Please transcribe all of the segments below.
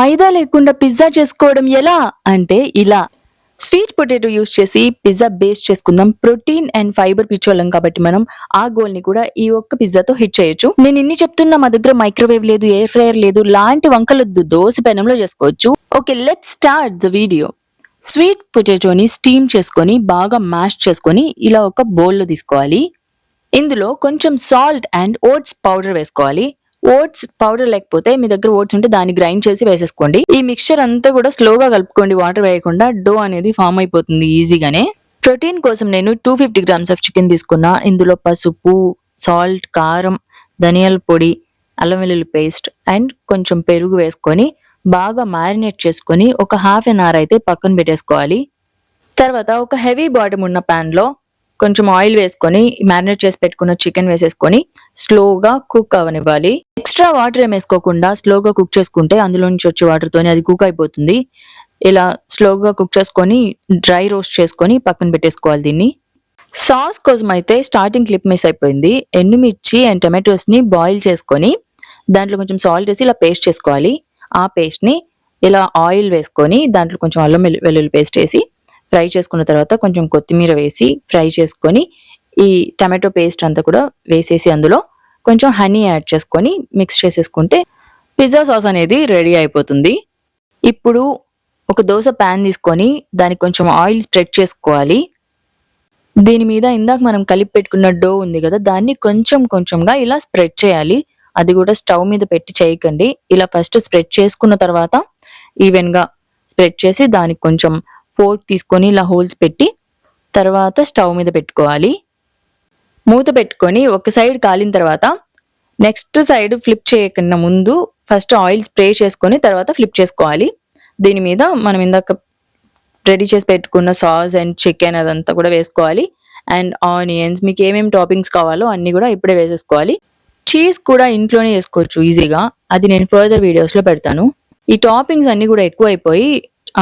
మైదా లేకుండా పిజ్జా చేసుకోవడం ఎలా అంటే ఇలా. స్వీట్ పొటాటో యూస్ చేసి పిజ్జా బేస్ చేసుకుందాం. ప్రోటీన్ అండ్ ఫైబర్ పిచ్చోళ్ళం కాబట్టి మనం ఆ గోల్ ని కూడా ఈ ఒక్క పిజ్జాతో హిట్ చేయొచ్చు. నేను ఇన్ని చెప్తున్నా, మా దగ్గర మైక్రోవేవ్ లేదు, ఎయిర్ ఫ్రైయర్ లేదు, లాంటి వంకలొద్దు, దోశ పెనంలో చేసుకోవచ్చు. Okay, let's start the video. Sweet పొటాటోని స్టీమ్ చేసుకొని బాగా మ్యాష్ చేసుకొని ఇలా ఒక బౌల్లో తీసుకోవాలి. ఇందులో కొంచెం సాల్ట్ అండ్ ఓట్స్ పౌడర్ వేసుకోవాలి. ఓట్స్ పౌడర్ లేకపోతే మీ దగ్గర ఓట్స్ ఉంటే దాన్ని గ్రైండ్ చేసి వేసేసుకోండి. ఈ మిక్చర్ అంతా కూడా స్లోగా కలుపుకోండి, వాటర్ వేయకుండా. డో అనేది ఫామ్ అయిపోతుంది ఈజీగానే. ప్రోటీన్ కోసం నేను 250 గ్రామ్స్ ఆఫ్ చికెన్ తీసుకున్నా. ఇందులో పసుపు, సాల్ట్, కారం, ధనియాల పొడి, అల్లం వెల్లుల్లి పేస్ట్ అండ్ కొంచెం పెరుగు వేసుకొని బాగా మ్యారినేట్ చేసుకొని ఒక హాఫ్ అన్ అవర్ అయితే పక్కన పెట్టేసుకోవాలి. తర్వాత ఒక హెవీ బాటమ్ ఉన్న ప్యాన్ లో కొంచెం ఆయిల్ వేసుకొని మ్యారినేట్ చేసి పెట్టుకున్న చికెన్ వేసేసుకొని స్లోగా కుక్ అవనివ్వాలి. ఎక్స్ట్రా వాటర్ ఏం వేసుకోకుండా స్లోగా కుక్ చేసుకుంటే అందులో నుంచి వచ్చే వాటర్ తోనే అది కుక్ అయిపోతుంది. ఇలా స్లోగా కుక్ చేసుకొని డ్రై రోస్ట్ చేసుకొని పక్కన పెట్టేసుకోవాలి. దీన్ని సాస్ కోసం అయితే స్టార్టింగ్ క్లిప్ మిస్ అయిపోయింది. ఎండుమిర్చి అండ్ టమాటోస్ ని బాయిల్ చేసుకొని దాంట్లో కొంచెం సాల్ట్ వేసి ఇలా పేస్ట్ చేసుకోవాలి. ఆ పేస్ట్ ని ఇలా ఆయిల్ వేసుకొని దాంట్లో కొంచెం అల్లం వెల్లుల్లి పేస్ట్ వేసి ఫ్రై చేసుకున్న తర్వాత కొంచెం కొత్తిమీర వేసి ఫ్రై చేసుకొని ఈ టమాటో పేస్ట్ అంతా కూడా వేసేసి అందులో కొంచెం హనీ యాడ్ చేసుకొని మిక్స్ చేసేసుకుంటే పిజ్జా సాస్ అనేది రెడీ అయిపోతుంది. ఇప్పుడు ఒక దోశ ప్యాన్ తీసుకొని దానికి కొంచెం ఆయిల్ స్ప్రెడ్ చేసుకోవాలి. దీని మీద ఇందాక మనం కలిపి పెట్టుకున్న డో ఉంది కదా, దాన్ని కొంచెం కొంచెంగా ఇలా స్ప్రెడ్ చేయాలి. అది కూడా స్టవ్ మీద పెట్టి చేయకండి. ఇలా ఫస్ట్ స్ప్రెడ్ చేసుకున్న తర్వాత ఈవెన్ గా స్ప్రెడ్ చేసి దానికి కొంచెం ఫోర్క్ తీసుకొని ఇలా హోల్స్ పెట్టి తర్వాత స్టవ్ మీద పెట్టుకోవాలి. మూత పెట్టుకొని ఒక సైడ్ కాలిన తర్వాత నెక్స్ట్ సైడ్ ఫ్లిప్ చేయకుండా ముందు ఫస్ట్ ఆయిల్ స్ప్రే చేసుకొని తర్వాత ఫ్లిప్ చేసుకోవాలి. దీని మీద మనం ఇందాక రెడీ చేసి పెట్టుకున్న సాస్ అండ్ చికెన్ అదంతా కూడా వేసుకోవాలి. అండ్ ఆనియన్స్, మీకు ఏమేమి టాపింగ్స్ కావాలో అన్ని కూడా ఇప్పుడే వేసేసుకోవాలి. చీజ్ కూడా ఇంట్లోనే చేసుకోవచ్చు ఈజీగా, అది నేను ఫర్దర్ వీడియోస్ లో పెడతాను. ఈ టాపింగ్స్ అన్ని కూడా ఎక్కువ అయిపోయి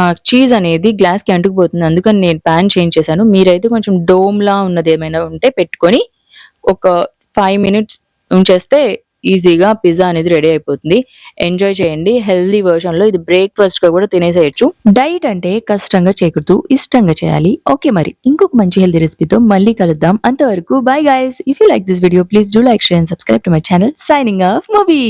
ఆ చీజ్ అనేది గ్లాస్ కి అంటుకుపోతుంది, అందుకని నేను ప్యాన్ చేంజ్ చేశాను. మీరైతే కొంచెం డోమ్ లా ఉన్నది ఏమైనా ఉంటే పెట్టుకొని ఒక 5 minutes ఉంచేస్తే ఈజీగా పిజ్జా అనేది రెడీ అయిపోతుంది. ఎంజాయ్ చేయండి. హెల్దీ వర్షన్ లో ఇది బ్రేక్ఫాస్ట్ గా కూడా తినేసేయచ్చు. డైట్ అంటే కష్టంగా చేయకూడదు, ఇష్టంగా చేయాలి. ఓకే, మరి ఇంకొక మంచి హెల్దీ రెసిపీతో మళ్ళీ కలుద్దాం. అంతవరకు bye guys. If you like this video please do like, share and subscribe to my channel. Signing off movie.